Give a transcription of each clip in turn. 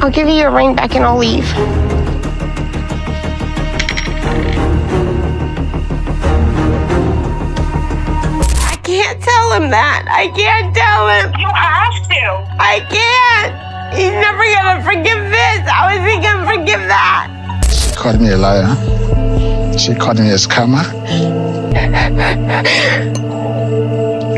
I'll give you your ring back and I'll leave. I can't tell him that. I can't tell him. You have to. I can't. He's never gonna forgive this. How is he gonna forgive that? She called me a liar. She called me a scammer.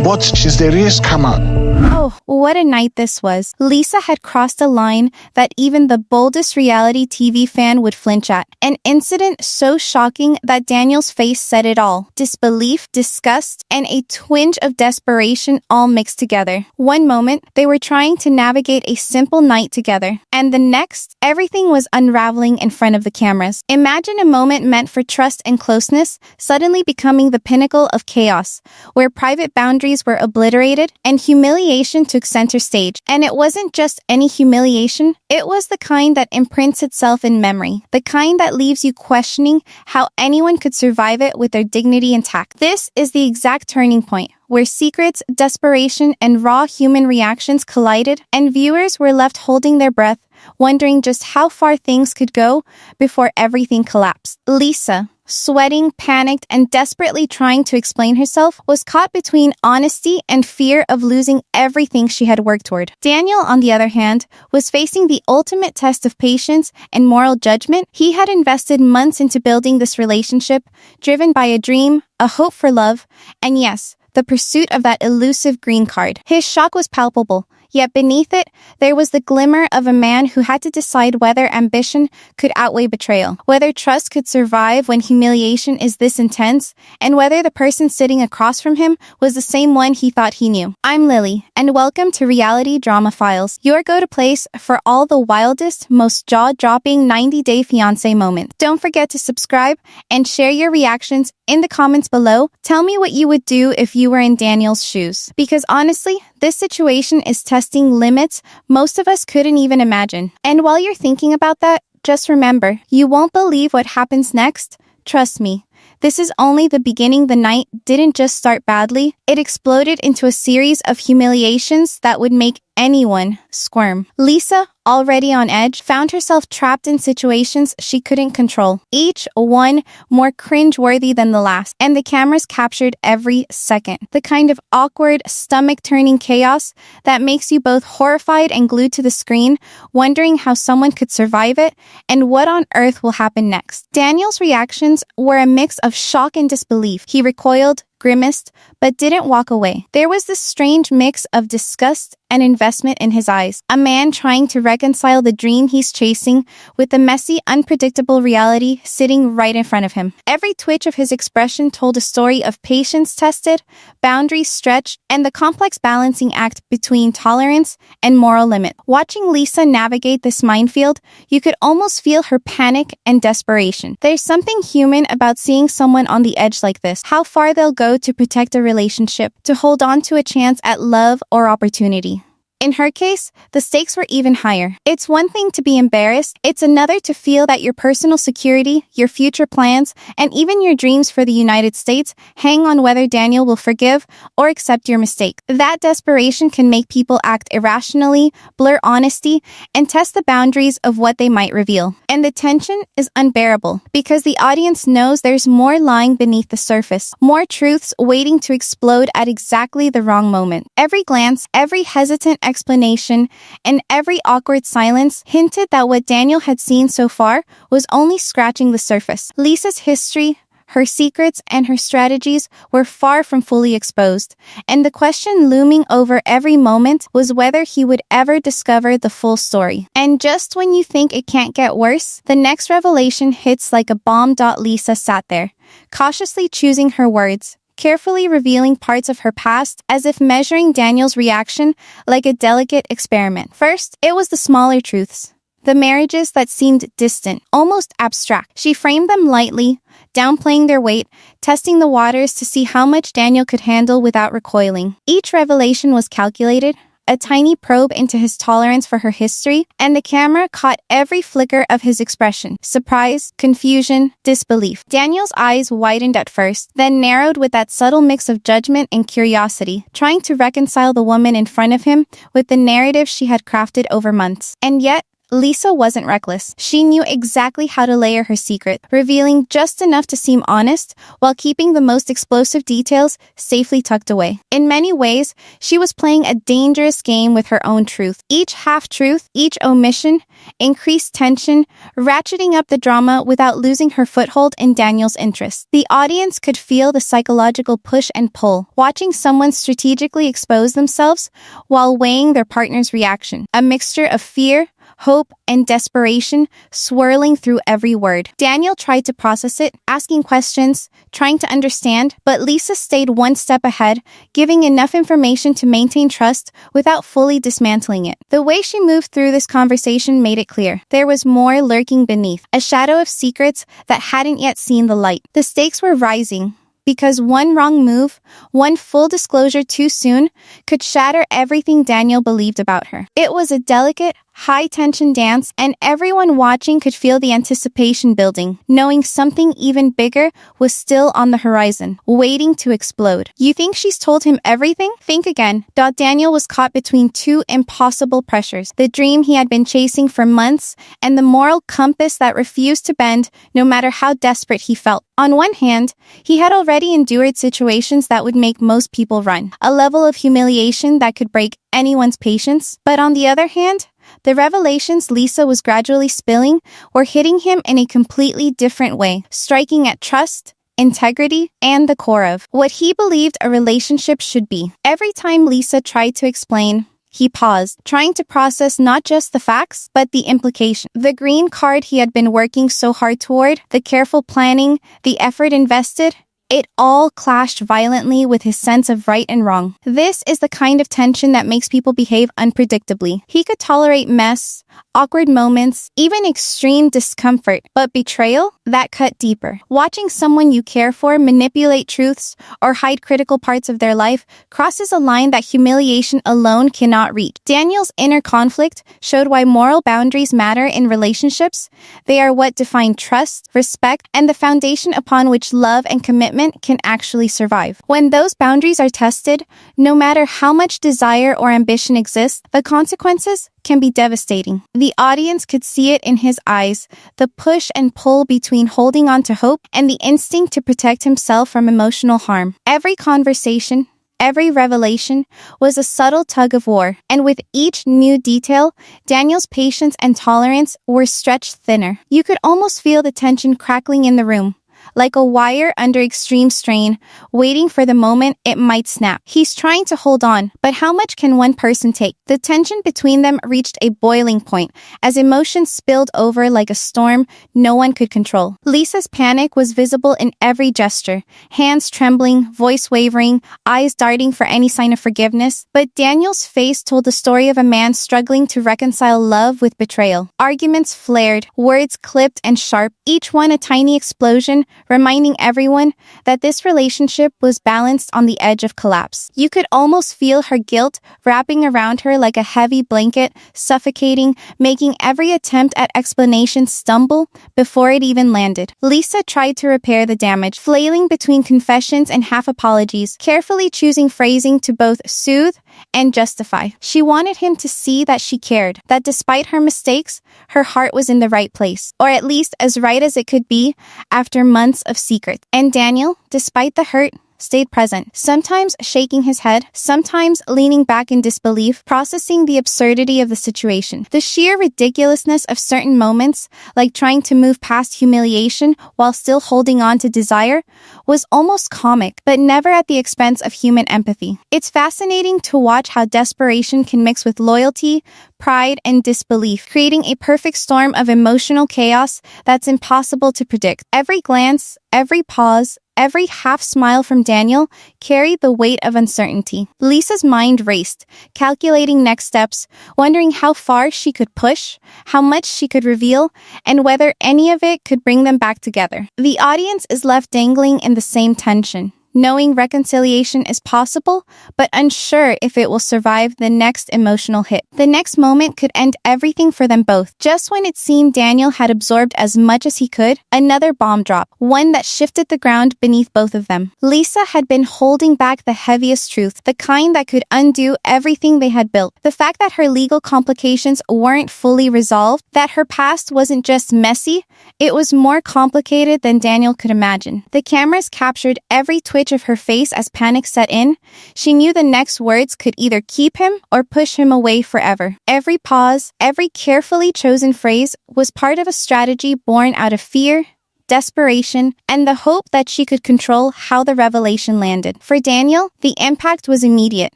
But she's the real scammer. Oh, what a night this was. Lisa had crossed a line that even the boldest reality TV fan would flinch at. An incident so shocking that Daniel's face said it all. Disbelief, disgust, and a twinge of desperation all mixed together. One moment, they were trying to navigate a simple night together. And the next, everything was unraveling in front of the cameras. Imagine a moment meant for trust and closeness suddenly becoming the pinnacle of chaos, where private boundaries were obliterated and humiliation took center stage. And it wasn't just any humiliation, it was the kind that imprints itself in memory, the kind that leaves you questioning how anyone could survive it with their dignity intact. This is the exact turning point, where secrets, desperation, and raw human reactions collided, and viewers were left holding their breath, wondering just how far things could go before everything collapsed. Lisa, sweating, panicked, and desperately trying to explain herself, was caught between honesty and fear of losing everything she had worked toward. Daniel, on the other hand, was facing the ultimate test of patience and moral judgment. He had invested months into building this relationship, driven by a dream, a hope for love, and yes, the pursuit of that elusive green card. His shock was palpable, yet beneath it, there was the glimmer of a man who had to decide whether ambition could outweigh betrayal, whether trust could survive when humiliation is this intense, and whether the person sitting across from him was the same one he thought he knew. I'm Lily, and welcome to Reality Drama Files, your go-to place for all the wildest, most jaw-dropping 90-day fiancé moments. Don't forget to subscribe and share your reactions in the comments below. Tell me what you would do if you were in Daniel's shoes. Because honestly, this situation is testing limits most of us couldn't even imagine. And while you're thinking about that, just remember, you won't believe what happens next. Trust me, this is only the beginning. The night didn't just start badly. It exploded into a series of humiliations that would make anyone squirm. Lisa, already on edge, found herself trapped in situations she couldn't control, each one more cringe-worthy than the last, and the cameras captured every second. The kind of awkward, stomach-turning chaos that makes you both horrified and glued to the screen, wondering how someone could survive it and what on earth will happen next. Daniel's reactions were a mix of shock and disbelief. He recoiled, grimaced, but didn't walk away. There was this strange mix of disgust and investment in his eyes. A man trying to reconcile the dream he's chasing with the messy, unpredictable reality sitting right in front of him. Every twitch of his expression told a story of patience tested, boundaries stretched, and the complex balancing act between tolerance and moral limit. Watching Lisa navigate this minefield, you could almost feel her panic and desperation. There's something human about seeing someone on the edge like this, how far they'll go to protect a relationship, to hold on to a chance at love or opportunity. In her case, the stakes were even higher. It's one thing to be embarrassed, it's another to feel that your personal security, your future plans, and even your dreams for the United States hang on whether Daniel will forgive or accept your mistake. That desperation can make people act irrationally, blur honesty, and test the boundaries of what they might reveal. And the tension is unbearable because the audience knows there's more lying beneath the surface, more truths waiting to explode at exactly the wrong moment. Every glance, every hesitant explanation, and every awkward silence hinted that what Daniel had seen so far was only scratching the surface. Lisa's history, her secrets, and her strategies were far from fully exposed, and the question looming over every moment was whether he would ever discover the full story. And just when you think it can't get worse, the next revelation hits like a bomb. Lisa sat there, cautiously choosing her words, carefully revealing parts of her past as if measuring Daniel's reaction like a delicate experiment. First, it was the smaller truths. The marriages that seemed distant, almost abstract. She framed them lightly, downplaying their weight, testing the waters to see how much Daniel could handle without recoiling. Each revelation was calculated, a tiny probe into his tolerance for her history, and the camera caught every flicker of his expression. Surprise, confusion, disbelief. Daniel's eyes widened at first, then narrowed with that subtle mix of judgment and curiosity, trying to reconcile the woman in front of him with the narrative she had crafted over months. And yet, Lisa wasn't reckless. She knew exactly how to layer her secret, revealing just enough to seem honest while keeping the most explosive details safely tucked away. In many ways, she was playing a dangerous game with her own truth. Each half-truth, each omission, increased tension, ratcheting up the drama without losing her foothold in Daniel's interest. The audience could feel the psychological push and pull, watching someone strategically expose themselves while weighing their partner's reaction. A mixture of fear, hope, and desperation swirling through every word. Daniel tried to process it, asking questions, trying to understand, but Lisa stayed one step ahead, giving enough information to maintain trust without fully dismantling it. The way she moved through this conversation made it clear. There was more lurking beneath, a shadow of secrets that hadn't yet seen the light. The stakes were rising, because one wrong move, one full disclosure too soon, could shatter everything Daniel believed about her. It was a delicate, high-tension dance, and everyone watching could feel the anticipation building, knowing something even bigger was still on the horizon, waiting to explode. You think she's told him everything? Think again. Daniel was caught between two impossible pressures, the dream he had been chasing for months, and the moral compass that refused to bend no matter how desperate he felt. On one hand, he had already endured situations that would make most people run, a level of humiliation that could break anyone's patience. But on the other hand, the revelations Lisa was gradually spilling were hitting him in a completely different way, striking at trust, integrity, and the core of what he believed a relationship should be. Every time Lisa tried to explain, he paused, trying to process not just the facts, but the implication. The green card he had been working so hard toward, the careful planning, the effort invested, it all clashed violently with his sense of right and wrong. This is the kind of tension that makes people behave unpredictably. He could tolerate mess, awkward moments, even extreme discomfort, but betrayal? That cut deeper. Watching someone you care for manipulate truths or hide critical parts of their life crosses a line that humiliation alone cannot reach. Daniel's inner conflict showed why moral boundaries matter in relationships. They are what define trust, respect, and the foundation upon which love and commitment can actually survive. When those boundaries are tested, no matter how much desire or ambition exists, the consequences can be devastating. The audience could see it in his eyes, the push and pull between holding on to hope and the instinct to protect himself from emotional harm. Every conversation, every revelation was a subtle tug of war, and with each new detail, Daniel's patience and tolerance were stretched thinner. You could almost feel the tension crackling in the room, like a wire under extreme strain, waiting for the moment it might snap. He's trying to hold on, but how much can one person take? The tension between them reached a boiling point as emotions spilled over like a storm no one could control. Lisa's panic was visible in every gesture, hands trembling, voice wavering, eyes darting for any sign of forgiveness. But Daniel's face told the story of a man struggling to reconcile love with betrayal. Arguments flared, words clipped and sharp, each one a tiny explosion, reminding everyone that this relationship was balanced on the edge of collapse. You could almost feel her guilt wrapping around her like a heavy blanket, suffocating, making every attempt at explanation stumble before it even landed. Lisa tried to repair the damage, flailing between confessions and half-apologies, carefully choosing phrasing to both soothe and justify. She wanted him to see that she cared, that despite her mistakes, her heart was in the right place, or at least as right as it could be after months of secrets. And Daniel, despite the hurt, stayed present, sometimes shaking his head, sometimes leaning back in disbelief, processing the absurdity of the situation. The sheer ridiculousness of certain moments, like trying to move past humiliation while still holding on to desire, was almost comic, but never at the expense of human empathy. It's fascinating to watch how desperation can mix with loyalty, pride, and disbelief, creating a perfect storm of emotional chaos that's impossible to predict. Every glance, every pause, every half-smile from Daniel carried the weight of uncertainty. Lisa's mind raced, calculating next steps, wondering how far she could push, how much she could reveal, and whether any of it could bring them back together. The audience is left dangling in the same tension, knowing reconciliation is possible, but unsure if it will survive the next emotional hit. The next moment could end everything for them both. Just when it seemed Daniel had absorbed as much as he could, another bomb dropped, one that shifted the ground beneath both of them. Lisa had been holding back the heaviest truth, the kind that could undo everything they had built. The fact that her legal complications weren't fully resolved, that her past wasn't just messy, it was more complicated than Daniel could imagine. The cameras captured every twitch of her face as panic set in. She knew the next words could either keep him or push him away forever. Every pause, every carefully chosen phrase was part of a strategy born out of fear, desperation, and the hope that she could control how the revelation landed. For Daniel, the impact was immediate.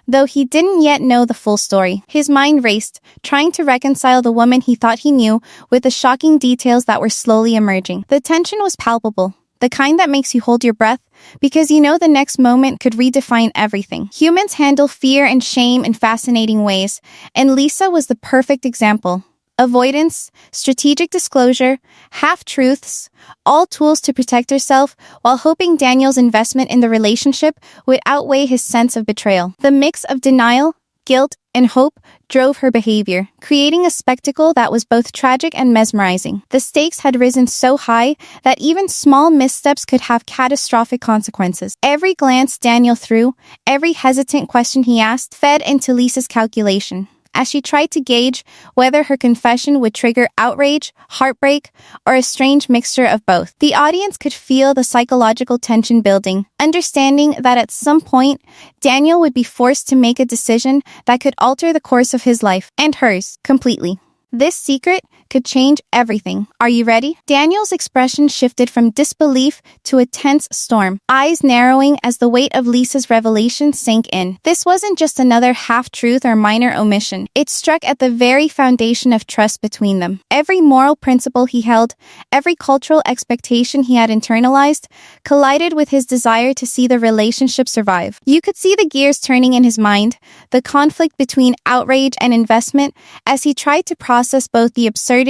Though he didn't yet know the full story, his mind raced, trying to reconcile the woman he thought he knew with the shocking details that were slowly emerging. The tension was palpable, the kind that makes you hold your breath, because you know the next moment could redefine everything. Humans handle fear and shame in fascinating ways, and Lisa was the perfect example. Avoidance, strategic disclosure, half-truths, all tools to protect herself while hoping Daniel's investment in the relationship would outweigh his sense of betrayal. The mix of denial, guilt, and hope drove her behavior, creating a spectacle that was both tragic and mesmerizing. The stakes had risen so high that even small missteps could have catastrophic consequences. Every glance Daniel threw, every hesitant question he asked, fed into Lisa's calculation, as she tried to gauge whether her confession would trigger outrage, heartbreak, or a strange mixture of both. The audience could feel the psychological tension building, understanding that at some point, Daniel would be forced to make a decision that could alter the course of his life, and hers, completely. This secret could change everything. Are you ready? Daniel's expression shifted from disbelief to a tense storm, eyes narrowing as the weight of Lisa's revelation sank in. This wasn't just another half-truth or minor omission. It struck at the very foundation of trust between them. Every moral principle he held, every cultural expectation he had internalized, collided with his desire to see the relationship survive. You could see the gears turning in his mind, the conflict between outrage and investment, as he tried to process both the absurdity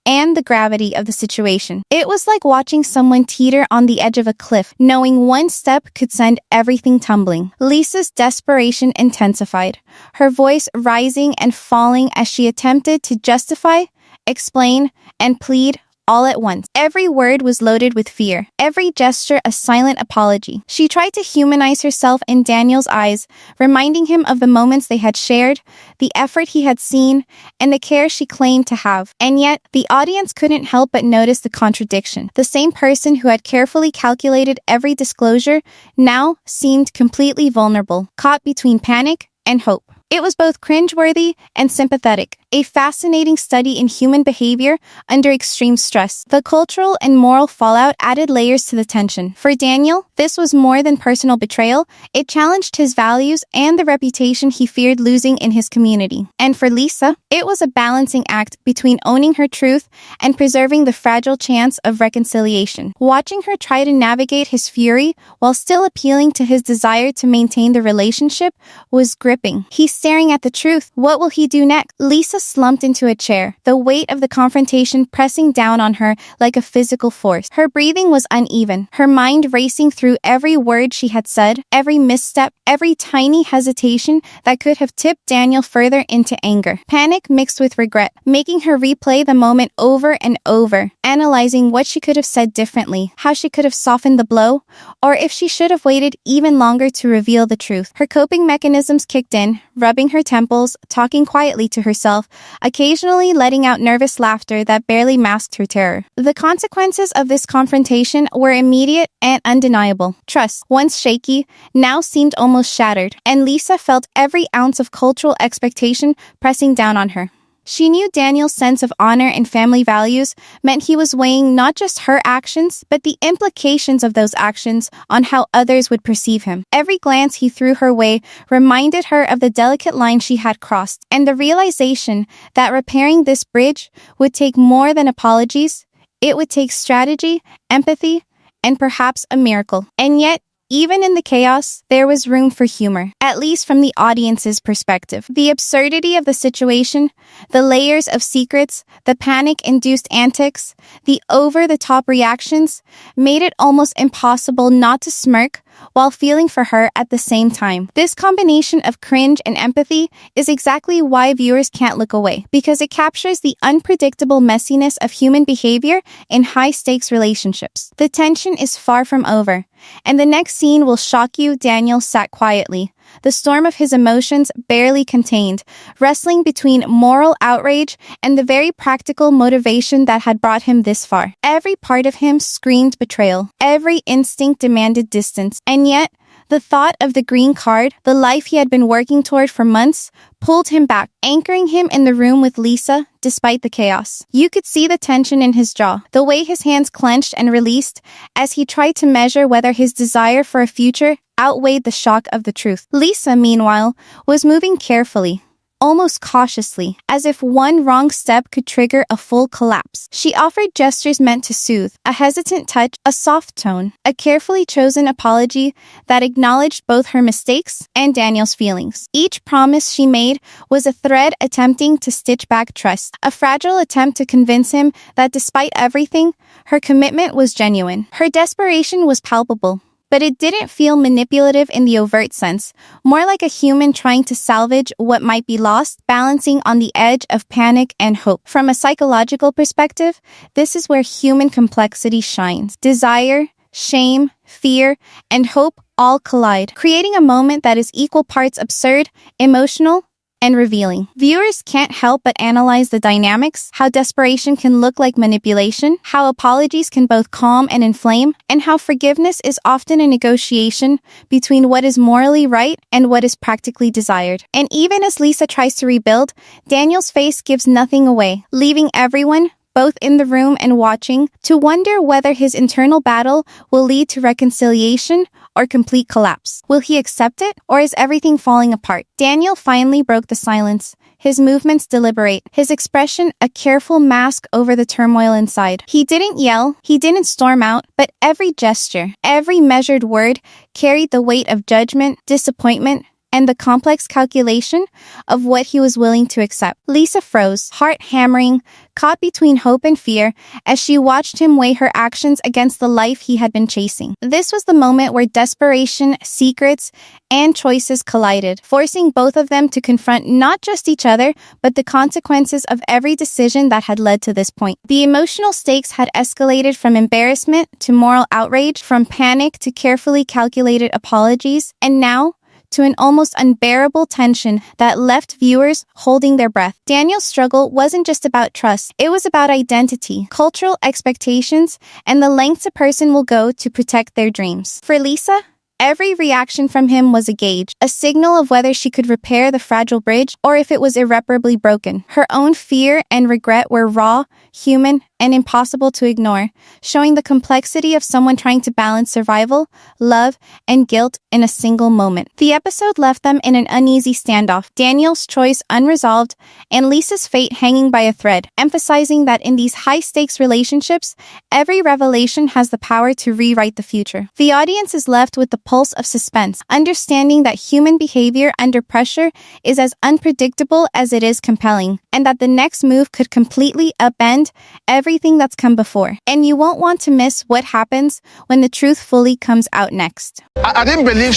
and the gravity of the situation. It was like watching someone teeter on the edge of a cliff, knowing one step could send everything tumbling. Lisa's desperation intensified, her voice rising and falling as she attempted to justify, explain, and plead all at once. Every word was loaded with fear, every gesture a silent apology. She tried to humanize herself in Daniel's eyes, reminding him of the moments they had shared, the effort he had seen, and the care she claimed to have. And yet, the audience couldn't help but notice the contradiction. The same person who had carefully calculated every disclosure now seemed completely vulnerable, caught between panic and hope. It was both cringeworthy and sympathetic, a fascinating study in human behavior under extreme stress. The cultural and moral fallout added layers to the tension. For Daniel, this was more than personal betrayal. It challenged his values and the reputation he feared losing in his community. And for Lisa, it was a balancing act between owning her truth and preserving the fragile chance of reconciliation. Watching her try to navigate his fury while still appealing to his desire to maintain the relationship was gripping. He's staring at the truth. What will he do next? Lisa slumped into a chair, the weight of the confrontation pressing down on her like a physical force. Her breathing was uneven, her mind racing through every word she had said, every misstep, every tiny hesitation that could have tipped Daniel further into anger. Panic mixed with regret, making her replay the moment over and over, analyzing what she could have said differently, how she could have softened the blow, or if she should have waited even longer to reveal the truth. Her coping mechanisms kicked in, rubbing her temples, talking quietly to herself, occasionally letting out nervous laughter that barely masked her terror. The consequences of this confrontation were immediate and undeniable. Trust, once shaky, now seemed almost shattered, and Lisa felt every ounce of cultural expectation pressing down on her. She knew Daniel's sense of honor and family values meant he was weighing not just her actions, but the implications of those actions on how others would perceive him. Every glance he threw her way reminded her of the delicate line she had crossed, and the realization that repairing this bridge would take more than apologies. It would take strategy, empathy, and perhaps a miracle. And yet, even in the chaos, there was room for humor, at least from the audience's perspective. The absurdity of the situation, the layers of secrets, the panic-induced antics, the over-the-top reactions made it almost impossible not to smirk while feeling for her at the same time. This combination of cringe and empathy is exactly why viewers can't look away, because it captures the unpredictable messiness of human behavior in high-stakes relationships. The tension is far from over, and the next scene will shock you. Daniel sat quietly, the storm of his emotions barely contained, wrestling between moral outrage and the very practical motivation that had brought him this far. Every part of him screamed betrayal. Every instinct demanded distance. And yet, the thought of the green card, the life he had been working toward for months, pulled him back, anchoring him in the room with Lisa despite the chaos. You could see the tension in his jaw, the way his hands clenched and released as he tried to measure whether his desire for a future outweighed the shock of the truth. Lisa, meanwhile, was moving carefully, almost cautiously, as if one wrong step could trigger a full collapse. She offered gestures meant to soothe, a hesitant touch, a soft tone, a carefully chosen apology that acknowledged both her mistakes and Daniel's feelings. Each promise she made was a thread attempting to stitch back trust, a fragile attempt to convince him that despite everything, her commitment was genuine. Her desperation was palpable, but it didn't feel manipulative in the overt sense, more like a human trying to salvage what might be lost, balancing on the edge of panic and hope. From a psychological perspective, this is where human complexity shines. Desire, shame, fear, and hope all collide, creating a moment that is equal parts absurd, emotional, and revealing. Viewers can't help but analyze the dynamics, how desperation can look like manipulation, how apologies can both calm and inflame, and how forgiveness is often a negotiation between what is morally right and what is practically desired. And even as Lisa tries to rebuild, Daniel's face gives nothing away, leaving everyone, both in the room and watching, to wonder whether his internal battle will lead to reconciliation or complete collapse. Will he accept it, or is everything falling apart? Daniel finally broke the silence, his movements deliberate, his expression a careful mask over the turmoil inside. He didn't yell, he didn't storm out, but every gesture, every measured word carried the weight of judgment, disappointment, and the complex calculation of what he was willing to accept. Lisa froze, heart hammering, caught between hope and fear as she watched him weigh her actions against the life he had been chasing. This was the moment where desperation, secrets, and choices collided, forcing both of them to confront not just each other, but the consequences of every decision that had led to this point. The emotional stakes had escalated from embarrassment to moral outrage, from panic to carefully calculated apologies, and now, to an almost unbearable tension that left viewers holding their breath. Daniel's struggle wasn't just about trust. It was about identity, cultural expectations, and the lengths a person will go to protect their dreams. For Lisa, every reaction from him was a gauge, a signal of whether she could repair the fragile bridge or if it was irreparably broken. Her own fear and regret were raw, human, and impossible to ignore, showing the complexity of someone trying to balance survival, love, and guilt in a single moment. The episode left them in an uneasy standoff, Daniel's choice unresolved, and Lisa's fate hanging by a thread, emphasizing that in these high-stakes relationships, every revelation has the power to rewrite the future. The audience is left with the pulse of suspense, understanding that human behavior under pressure is as unpredictable as it is compelling, and that the next move could completely upend everything that's come before. And you won't want to miss what happens when the truth fully comes out next. I didn't believe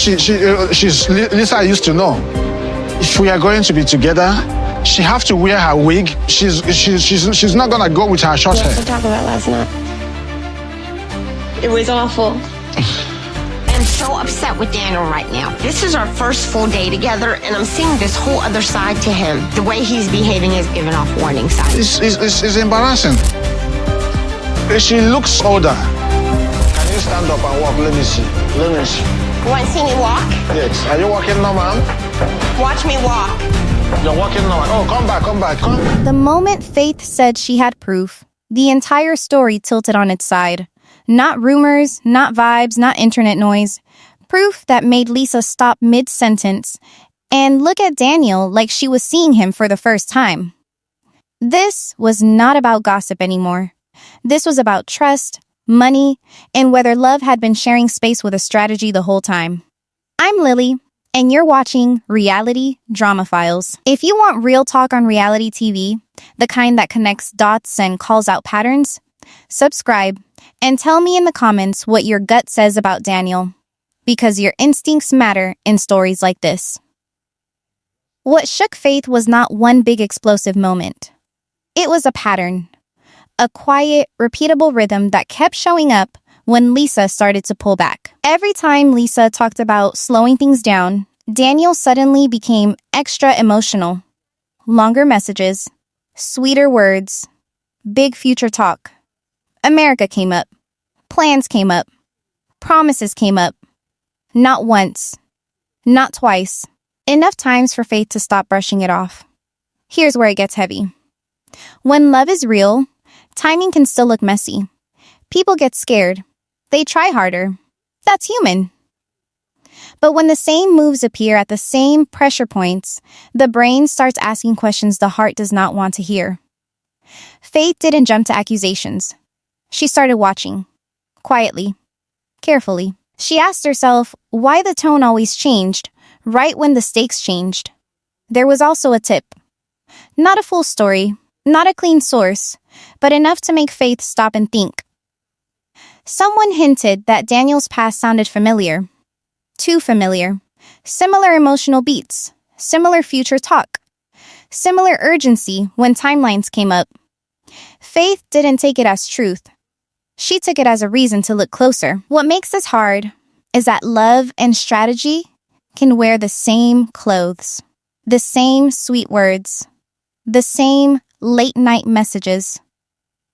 Lisa used to know. If we are going to be together, she have to wear her wig. She's not gonna go with her short hair. We talked about last night. It was awful. I'm so upset with Daniel right now. This is our first full day together, and I'm seeing this whole other side to him. The way he's behaving is giving off warning signs. It's embarrassing. She looks older. Can you stand up and walk? Let me see. Let me see. You want to see me walk? Yes. Are you walking normal? Watch me walk. You're walking normal. Oh, come back, come back, come. The moment Faith said she had proof, the entire story tilted on its side. Not rumors, not vibes, not internet noise. Proof that made Lisa stop mid-sentence and look at Daniel like she was seeing him for the first time. This was not about gossip anymore. This was about trust, money, and whether love had been sharing space with a strategy the whole time. I'm Lily, and you're watching Reality Drama Files. If you want real talk on reality TV, the kind that connects dots and calls out patterns, subscribe and tell me in the comments what your gut says about Daniel. Because your instincts matter in stories like this. What shook Faith was not one big explosive moment. It was a pattern. A quiet, repeatable rhythm that kept showing up when Lisa started to pull back. Every time Lisa talked about slowing things down, Daniel suddenly became extra emotional. Longer messages, sweeter words, big future talk. America came up. Plans came up. Promises came up. Not once. Not twice. Enough times for Faith to stop brushing it off. Here's where it gets heavy. When love is real, timing can still look messy. People get scared. They try harder. That's human. But when the same moves appear at the same pressure points, the brain starts asking questions the heart does not want to hear. Faith didn't jump to accusations. She started watching. Quietly. Carefully. She asked herself why the tone always changed right when the stakes changed. There was also a tip. Not a full story, not a clean source, but enough to make Faith stop and think. Someone hinted that Daniel's past sounded familiar. Too familiar. Similar emotional beats. Similar future talk. Similar urgency when timelines came up. Faith didn't take it as truth. She took it as a reason to look closer. What makes this hard is that love and strategy can wear the same clothes, the same sweet words, the same late-night messages,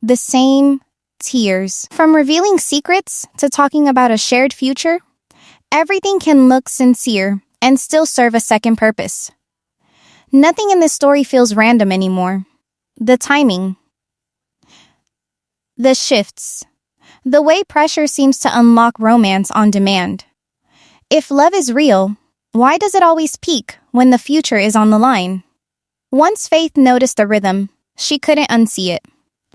the same tears. From revealing secrets to talking about a shared future, everything can look sincere and still serve a second purpose. Nothing in this story feels random anymore. The timing, the shifts, the way pressure seems to unlock romance on demand. If love is real, why does it always peak when the future is on the line? Once Faith noticed the rhythm, she couldn't unsee it.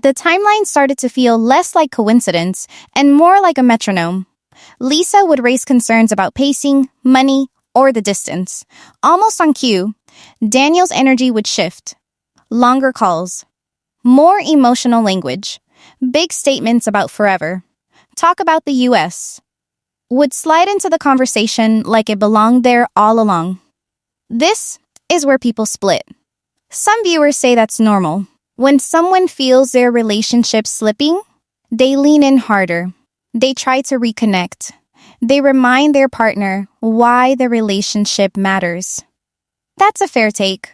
The timeline started to feel less like coincidence and more like a metronome. Lisa would raise concerns about pacing, money, or the distance. Almost on cue, Daniel's energy would shift. Longer calls. More emotional language. Big statements about forever. Talk about the U.S. Would slide into the conversation like it belonged there all along. This is where people split. Some viewers say that's normal. When someone feels their relationship slipping, they lean in harder. They try to reconnect. They remind their partner why the relationship matters. That's a fair take.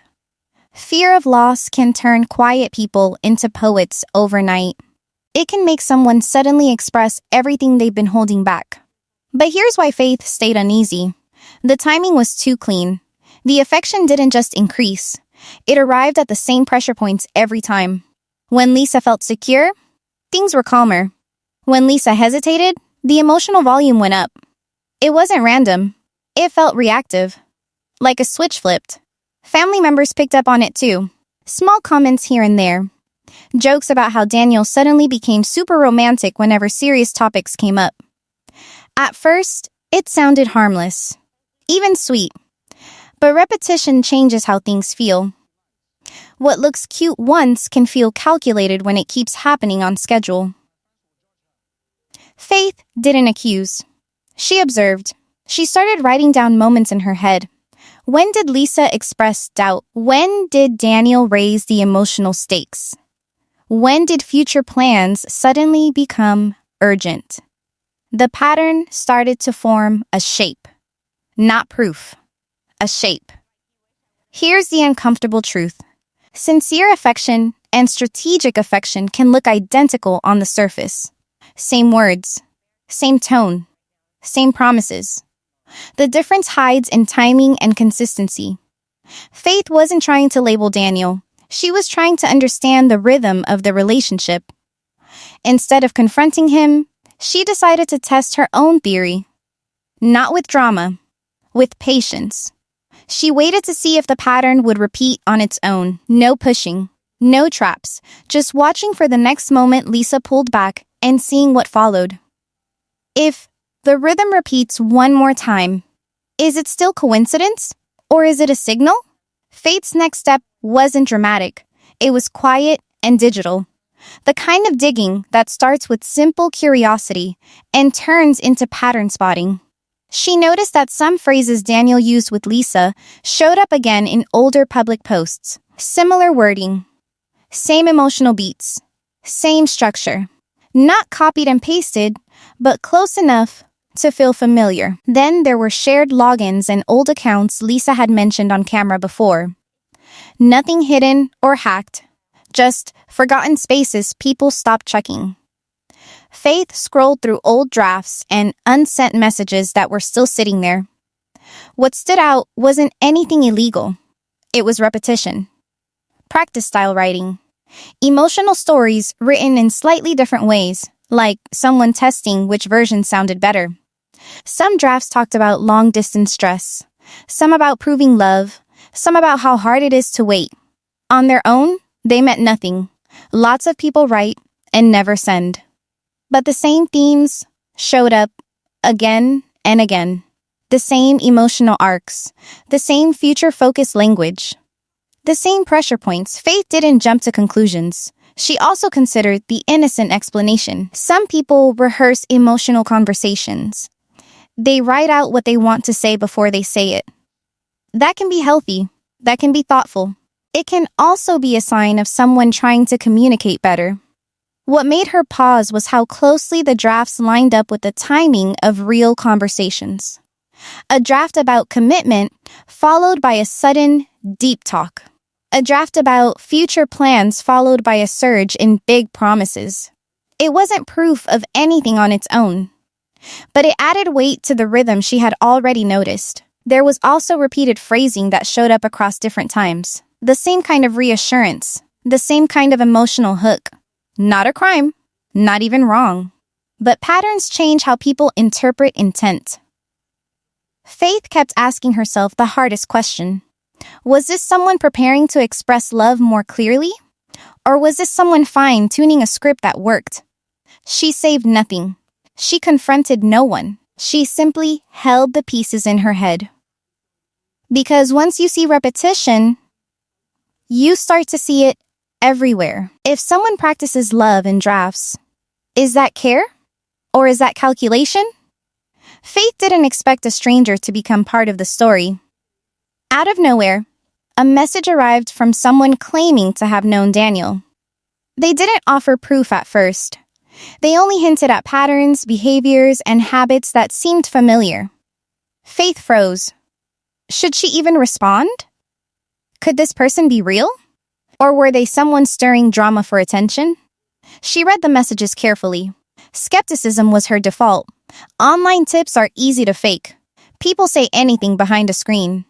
Fear of loss can turn quiet people into poets overnight. It can make someone suddenly express everything they've been holding back. But here's why Faith stayed uneasy. The timing was too clean. The affection didn't just increase. It arrived at the same pressure points every time. When Lisa felt secure, things were calmer. When Lisa hesitated, the emotional volume went up. It wasn't random. It felt reactive. Like a switch flipped. Family members picked up on it too. Small comments here and there. Jokes about how Daniel suddenly became super romantic whenever serious topics came up. At first, it sounded harmless. Even sweet. But repetition changes how things feel. What looks cute once can feel calculated when it keeps happening on schedule. Faith didn't accuse. She observed. She started writing down moments in her head. When did Lisa express doubt? When did Daniel raise the emotional stakes? When did future plans suddenly become urgent? The pattern started to form a shape. Not proof. A shape. Here's the uncomfortable truth. Sincere affection and strategic affection can look identical on the surface. Same words, same tone, same promises. The difference hides in timing and consistency. Faith wasn't trying to label Daniel. She was trying to understand the rhythm of the relationship. Instead of confronting him, she decided to test her own theory. Not with drama, with patience. She waited to see if the pattern would repeat on its own. No pushing, no traps, just watching for the next moment Lisa pulled back and seeing what followed. If the rhythm repeats one more time, is it still coincidence? Or is it a signal? Faith's next step wasn't dramatic. It was quiet and digital. The kind of digging that starts with simple curiosity and turns into pattern spotting. She noticed that some phrases Daniel used with Lisa showed up again in older public posts. Similar wording, same emotional beats, same structure. Not copied and pasted, but close enough to feel familiar. Then there were shared logins and old accounts Lisa had mentioned on camera before. Nothing hidden or hacked, just forgotten spaces people stopped checking. Faith scrolled through old drafts and unsent messages that were still sitting there. What stood out wasn't anything illegal. It was repetition. Practice-style writing. Emotional stories written in slightly different ways, like someone testing which version sounded better. Some drafts talked about long-distance stress, some about proving love, some about how hard it is to wait. On their own, they meant nothing. Lots of people write and never send. But the same themes showed up again and again. The same emotional arcs, the same future-focused language, the same pressure points. Faith didn't jump to conclusions. She also considered the innocent explanation. Some people rehearse emotional conversations. They write out what they want to say before they say it. That can be healthy. That can be thoughtful. It can also be a sign of someone trying to communicate better. What made her pause was how closely the drafts lined up with the timing of real conversations. A draft about commitment followed by a sudden, deep talk. A draft about future plans followed by a surge in big promises. It wasn't proof of anything on its own, but it added weight to the rhythm she had already noticed. There was also repeated phrasing that showed up across different times. The same kind of reassurance, the same kind of emotional hook. Not a crime, not even wrong. But patterns change how people interpret intent. Faith kept asking herself the hardest question. Was this someone preparing to express love more clearly? Or was this someone fine-tuning a script that worked? She saved nothing. She confronted no one. She simply held the pieces in her head. Because once you see repetition, you start to see it everywhere. If someone practices love in drafts, is that care? Or is that calculation? Faith didn't expect a stranger to become part of the story. Out of nowhere, a message arrived from someone claiming to have known Daniel. They didn't offer proof at first. They only hinted at patterns, behaviors, and habits that seemed familiar. Faith froze. Should she even respond? Could this person be real? Or were they someone stirring drama for attention? She read the messages carefully. Skepticism was her default. Online tips are easy to fake. People say anything behind a screen.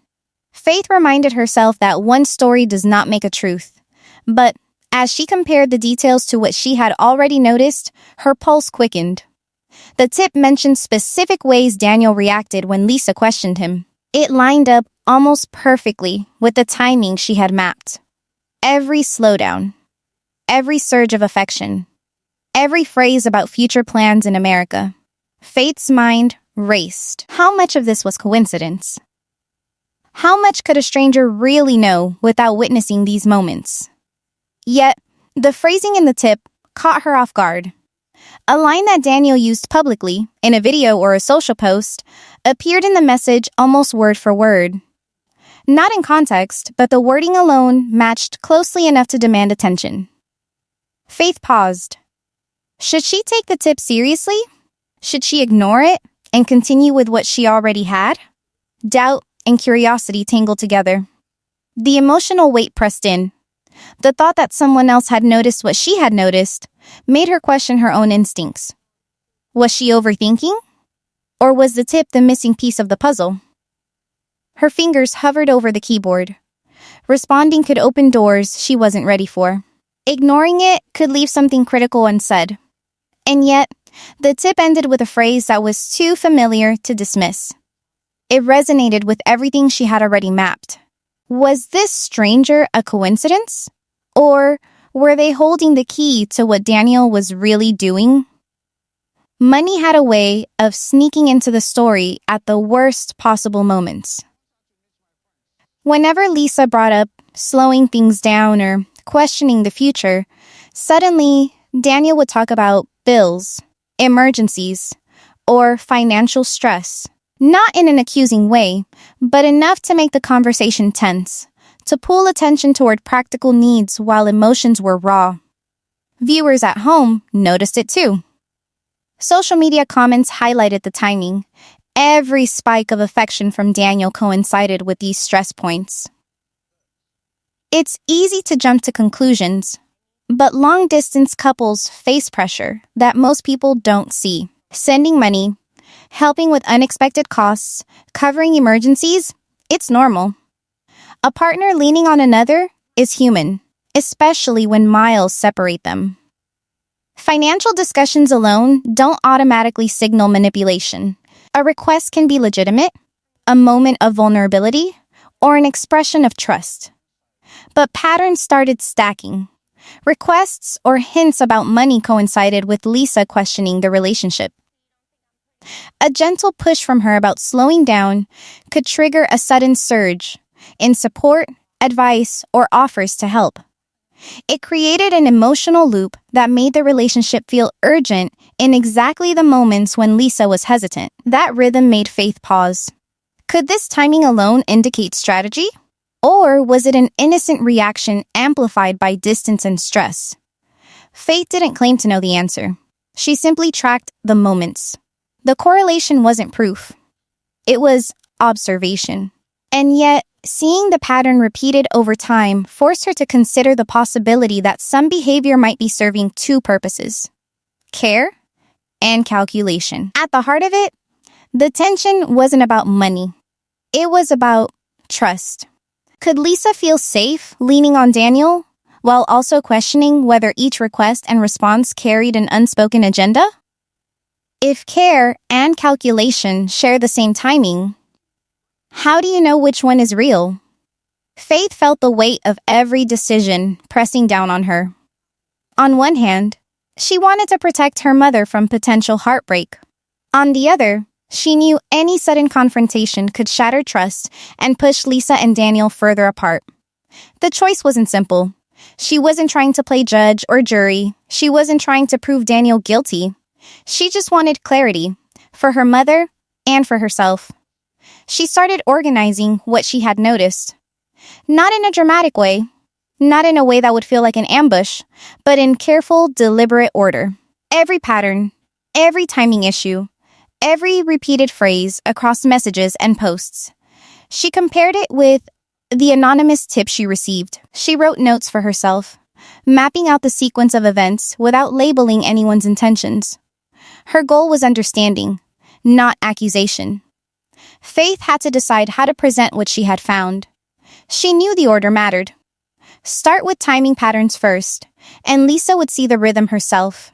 Faith reminded herself that one story does not make a truth. But as she compared the details to what she had already noticed, her pulse quickened. The tip mentioned specific ways Daniel reacted when Lisa questioned him. It lined up almost perfectly with the timing she had mapped. Every slowdown, every surge of affection, every phrase about future plans in America. Faith's mind raced. How much of this was coincidence? How much could a stranger really know without witnessing these moments? Yet, the phrasing in the tip caught her off guard. A line that Daniel used publicly, in a video or a social post, appeared in the message almost word for word. Not in context, but the wording alone matched closely enough to demand attention. Faith paused. Should she take the tip seriously? Should she ignore it and continue with what she already had? Doubt and curiosity tangled together. The emotional weight pressed in. The thought that someone else had noticed what she had noticed made her question her own instincts. Was she overthinking? Or was the tip the missing piece of the puzzle? Her fingers hovered over the keyboard. Responding could open doors she wasn't ready for. Ignoring it could leave something critical unsaid. And yet, the tip ended with a phrase that was too familiar to dismiss. It resonated with everything she had already mapped. Was this stranger a coincidence? Or were they holding the key to what Daniel was really doing? Money had a way of sneaking into the story at the worst possible moments. Whenever Lisa brought up slowing things down or questioning the future, suddenly Daniel would talk about bills, emergencies, or financial stress. Not in an accusing way, but enough to make the conversation tense, to pull attention toward practical needs while emotions were raw. Viewers at home noticed it too. Social media comments highlighted the timing. Every spike of affection from Daniel coincided with these stress points. It's easy to jump to conclusions, but long-distance couples face pressure that most people don't see. Sending money, helping with unexpected costs, covering emergencies, it's normal. A partner leaning on another is human, especially when miles separate them. Financial discussions alone don't automatically signal manipulation. A request can be legitimate, a moment of vulnerability, or an expression of trust. But patterns started stacking. Requests or hints about money coincided with Lisa questioning the relationship. A gentle push from her about slowing down could trigger a sudden surge in support, advice, or offers to help. It created an emotional loop that made the relationship feel urgent in exactly the moments when Lisa was hesitant. That rhythm made Faith pause. Could this timing alone indicate strategy? Or was it an innocent reaction amplified by distance and stress? Faith didn't claim to know the answer. She simply tracked the moments. The correlation wasn't proof. It was observation. And yet, seeing the pattern repeated over time forced her to consider the possibility that some behavior might be serving two purposes: care and calculation. At the heart of it, the tension wasn't about money. It was about trust. Could Lisa feel safe leaning on Daniel while also questioning whether each request and response carried an unspoken agenda? If care and calculation share the same timing, how do you know which one is real? Faith felt the weight of every decision pressing down on her. On one hand, she wanted to protect her mother from potential heartbreak. On the other, she knew any sudden confrontation could shatter trust and push Lisa and Daniel further apart. The choice wasn't simple. She wasn't trying to play judge or jury. She wasn't trying to prove Daniel guilty. She just wanted clarity, for her mother and for herself. She started organizing what she had noticed. Not in a dramatic way, not in a way that would feel like an ambush, but in careful, deliberate order. Every pattern, every timing issue, every repeated phrase across messages and posts. She compared it with the anonymous tip she received. She wrote notes for herself, mapping out the sequence of events without labeling anyone's intentions. Her goal was understanding, not accusation. Faith had to decide how to present what she had found. She knew the order mattered. Start with timing patterns first, and Lisa would see the rhythm herself.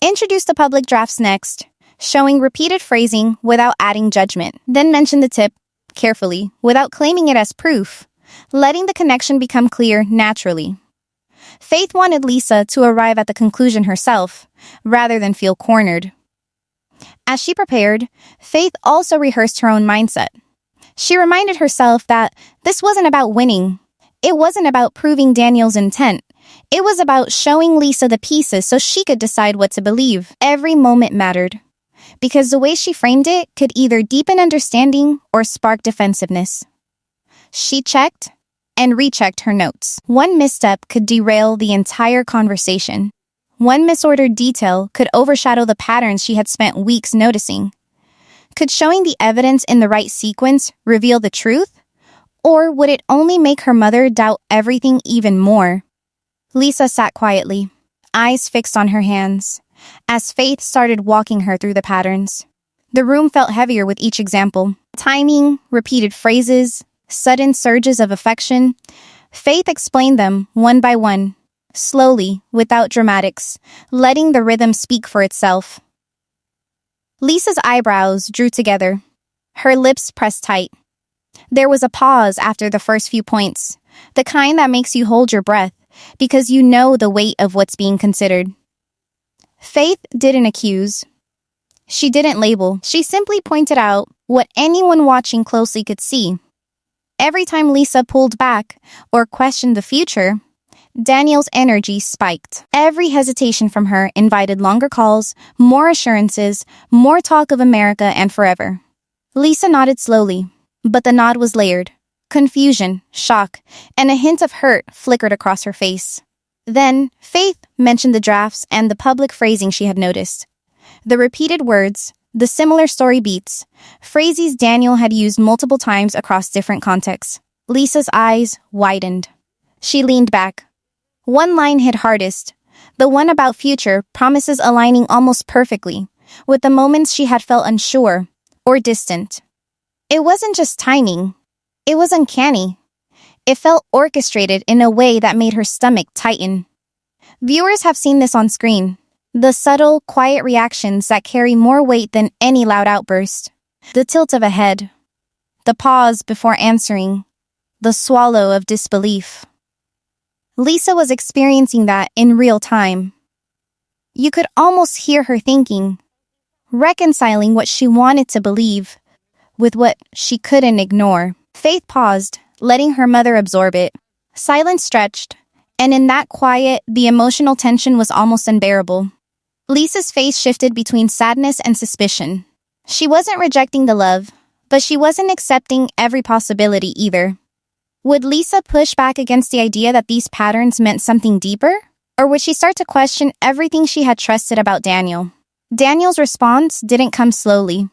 Introduce the public drafts next, showing repeated phrasing without adding judgment. Then mention the tip, carefully, without claiming it as proof, letting the connection become clear naturally. Faith wanted Lisa to arrive at the conclusion herself, rather than feel cornered. As she prepared, Faith also rehearsed her own mindset. She reminded herself that this wasn't about winning. It wasn't about proving Daniel's intent. It was about showing Lisa the pieces so she could decide what to believe. Every moment mattered, because the way she framed it could either deepen understanding or spark defensiveness. She checked and rechecked her notes. One misstep could derail the entire conversation. One misordered detail could overshadow the patterns she had spent weeks noticing. Could showing the evidence in the right sequence reveal the truth? Or would it only make her mother doubt everything even more? Lisa sat quietly, eyes fixed on her hands, as Faith started walking her through the patterns. The room felt heavier with each example. Timing, repeated phrases, sudden surges of affection. Faith explained them one by one, slowly, without dramatics, letting the rhythm speak for itself. Lisa's eyebrows drew together. Her lips pressed tight. There was a pause after the first few points, the kind that makes you hold your breath, because you know the weight of what's being considered. Faith didn't accuse. She didn't label. She simply pointed out what anyone watching closely could see. Every time Lisa pulled back or questioned the future, Daniel's energy spiked. Every hesitation from her invited longer calls, more assurances, more talk of America and forever. Lisa nodded slowly, but the nod was layered. Confusion, shock, and a hint of hurt flickered across her face. Then, Faith mentioned the drafts and the public phrasing she had noticed. The repeated words, the similar story beats, phrases Daniel had used multiple times across different contexts. Lisa's eyes widened. She leaned back. One line hit hardest, the one about future promises aligning almost perfectly with the moments she had felt unsure or distant. It wasn't just timing. It was uncanny. It felt orchestrated in a way that made her stomach tighten. Viewers have seen this on screen. The subtle, quiet reactions that carry more weight than any loud outburst. The tilt of a head. The pause before answering. The swallow of disbelief. Lisa was experiencing that in real time. You could almost hear her thinking, reconciling what she wanted to believe with what she couldn't ignore. Faith paused, letting her mother absorb it. Silence stretched, and in that quiet, the emotional tension was almost unbearable. Lisa's face shifted between sadness and suspicion. She wasn't rejecting the love, but she wasn't accepting every possibility either. Would Lisa push back against the idea that these patterns meant something deeper? Or would she start to question everything she had trusted about Daniel? Daniel's response didn't come slowly.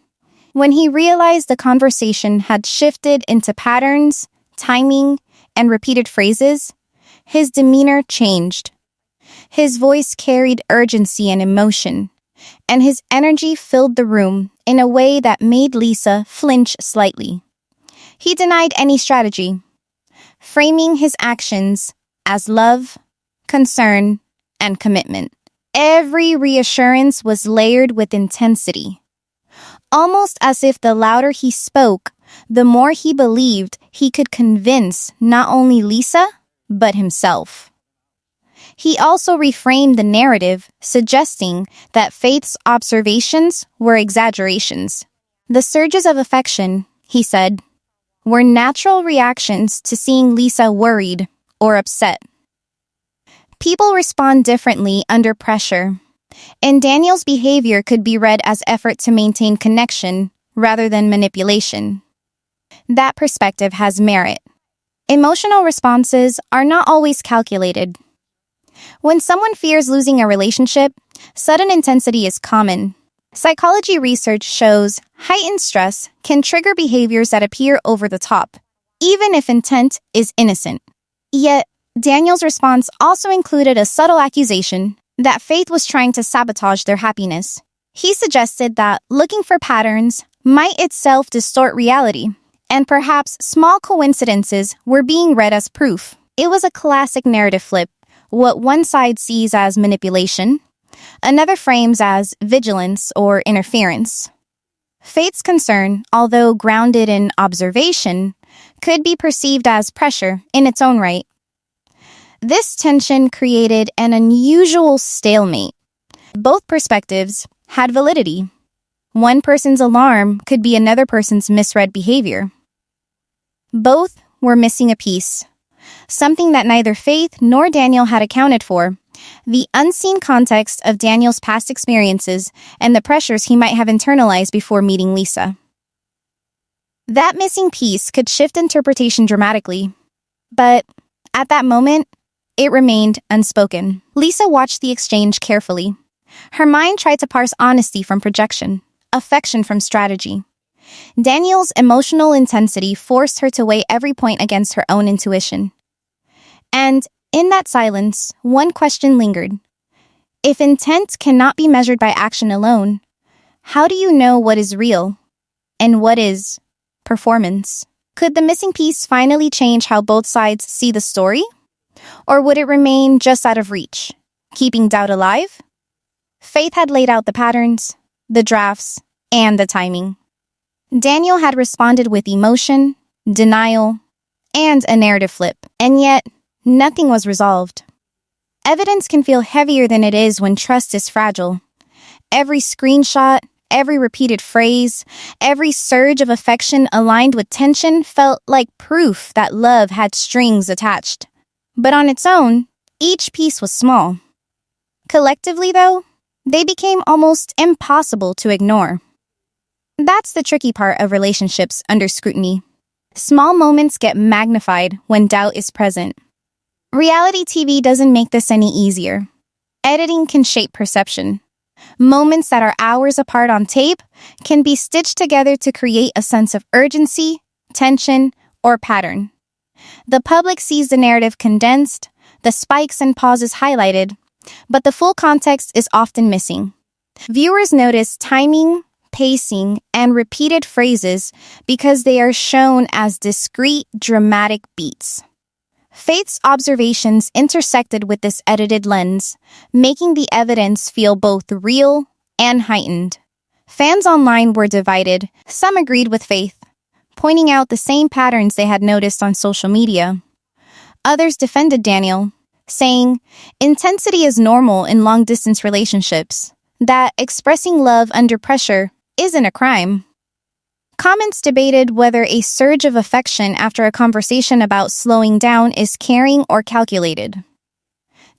When he realized the conversation had shifted into patterns, timing, and repeated phrases, his demeanor changed. His voice carried urgency and emotion, and his energy filled the room in a way that made Lisa flinch slightly. He denied any strategy, framing his actions as love, concern, and commitment. Every reassurance was layered with intensity. Almost as if the louder he spoke, the more he believed he could convince not only Lisa, but himself. He also reframed the narrative, suggesting that Faith's observations were exaggerations. The surges of affection, he said, were natural reactions to seeing Lisa worried or upset. People respond differently under pressure, and Daniel's behavior could be read as effort to maintain connection rather than manipulation. That perspective has merit. Emotional responses are not always calculated. When someone fears losing a relationship, sudden intensity is common. Psychology research shows heightened stress can trigger behaviors that appear over the top, even if intent is innocent. Yet, Daniel's response also included a subtle accusation that Faith was trying to sabotage their happiness. He suggested that looking for patterns might itself distort reality, and perhaps small coincidences were being read as proof. It was a classic narrative flip. What one side sees as manipulation, another frames as vigilance or interference. Faith's concern, although grounded in observation, could be perceived as pressure in its own right. This tension created an unusual stalemate. Both perspectives had validity. One person's alarm could be another person's misread behavior. Both were missing a piece. Something that neither Faith nor Daniel had accounted for, the unseen context of Daniel's past experiences and the pressures he might have internalized before meeting Lisa. That missing piece could shift interpretation dramatically, but at that moment, it remained unspoken. Lisa watched the exchange carefully. Her mind tried to parse honesty from projection, affection from strategy. Daniel's emotional intensity forced her to weigh every point against her own intuition. And in that silence, one question lingered. If intent cannot be measured by action alone, how do you know what is real and what is performance? Could the missing piece finally change how both sides see the story? Or would it remain just out of reach, keeping doubt alive? Faith had laid out the patterns, the drafts, and the timing. Daniel had responded with emotion, denial, and a narrative flip, and yet nothing was resolved. Evidence can feel heavier than it is when trust is fragile. Every screenshot, every repeated phrase, every surge of affection aligned with tension felt like proof that love had strings attached. But on its own, each piece was small. Collectively, though, they became almost impossible to ignore. That's the tricky part of relationships under scrutiny. Small moments get magnified when doubt is present. Reality TV doesn't make this any easier. Editing can shape perception. Moments that are hours apart on tape can be stitched together to create a sense of urgency, tension, or pattern. The public sees the narrative condensed, the spikes and pauses highlighted, but the full context is often missing. Viewers notice timing, pacing, and repeated phrases because they are shown as discrete, dramatic beats. Faith's observations intersected with this edited lens, making the evidence feel both real and heightened. Fans online were divided. Some agreed with Faith, pointing out the same patterns they had noticed on social media. Others defended Daniel, saying, intensity is normal in long-distance relationships, that expressing love under pressure isn't a crime. Comments debated whether a surge of affection after a conversation about slowing down is caring or calculated.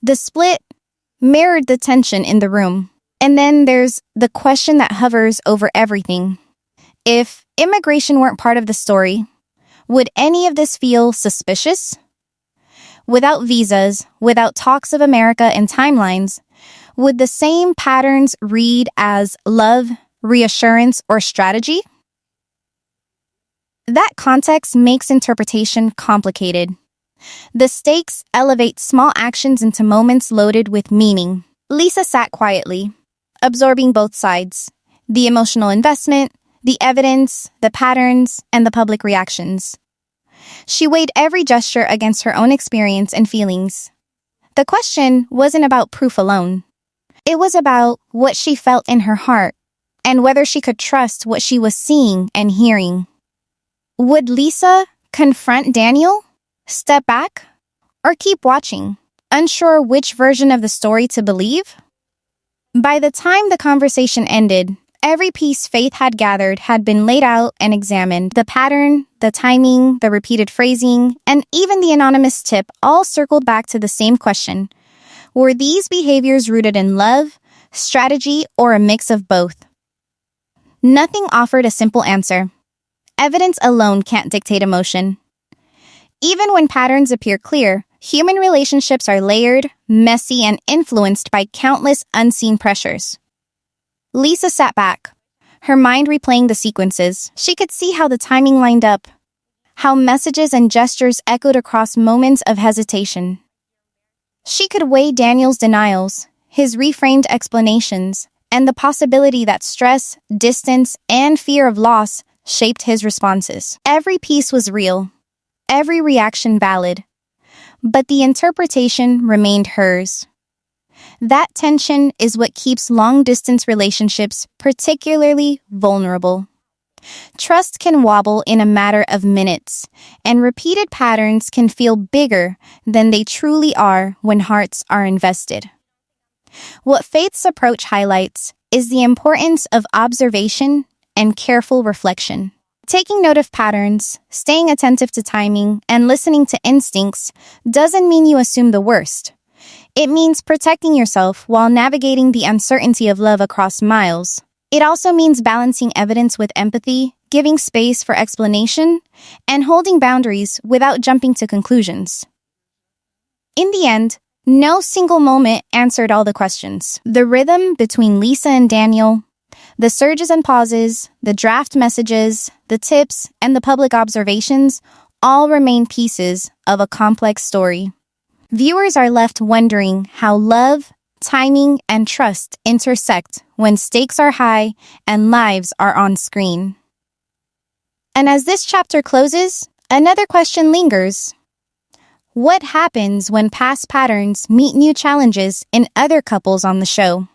The split mirrored the tension in the room. And then there's the question that hovers over everything. If immigration weren't part of the story, would any of this feel suspicious? Without visas, without talks of America and timelines, would the same patterns read as love, reassurance, or strategy? That context makes interpretation complicated. The stakes elevate small actions into moments loaded with meaning. Lisa sat quietly, absorbing both sides: the emotional investment, the evidence, the patterns, and the public reactions. She weighed every gesture against her own experience and feelings. The question wasn't about proof alone. It was about what she felt in her heart and whether she could trust what she was seeing and hearing. Would Lisa confront Daniel, step back, or keep watching, unsure which version of the story to believe? By the time the conversation ended, every piece Faith had gathered had been laid out and examined. The pattern, the timing, the repeated phrasing, and even the anonymous tip all circled back to the same question. Were these behaviors rooted in love, strategy, or a mix of both? Nothing offered a simple answer. Evidence alone can't dictate emotion. Even when patterns appear clear, human relationships are layered, messy, and influenced by countless unseen pressures. Lisa sat back, her mind replaying the sequences. She could see how the timing lined up, how messages and gestures echoed across moments of hesitation. She could weigh Daniel's denials, his reframed explanations, and the possibility that stress, distance, and fear of loss shaped his responses. Every piece was real, every reaction valid, but the interpretation remained hers. That tension is what keeps long-distance relationships particularly vulnerable. Trust can wobble in a matter of minutes, and repeated patterns can feel bigger than they truly are when hearts are invested. What Faith's approach highlights is the importance of observation and careful reflection. Taking note of patterns, staying attentive to timing, and listening to instincts doesn't mean you assume the worst. It means protecting yourself while navigating the uncertainty of love across miles. It also means balancing evidence with empathy, giving space for explanation, and holding boundaries without jumping to conclusions. In the end, no single moment answered all the questions. The rhythm between Lisa and Daniel, the surges and pauses, the draft messages, the tips, and the public observations all remain pieces of a complex story. Viewers are left wondering how love, timing, and trust intersect when stakes are high and lives are on screen. And as this chapter closes, another question lingers. What happens when past patterns meet new challenges in other couples on the show?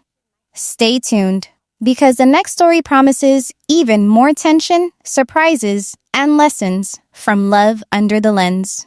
Stay tuned, because the next story promises even more tension, surprises, and lessons from Love Under the Lens.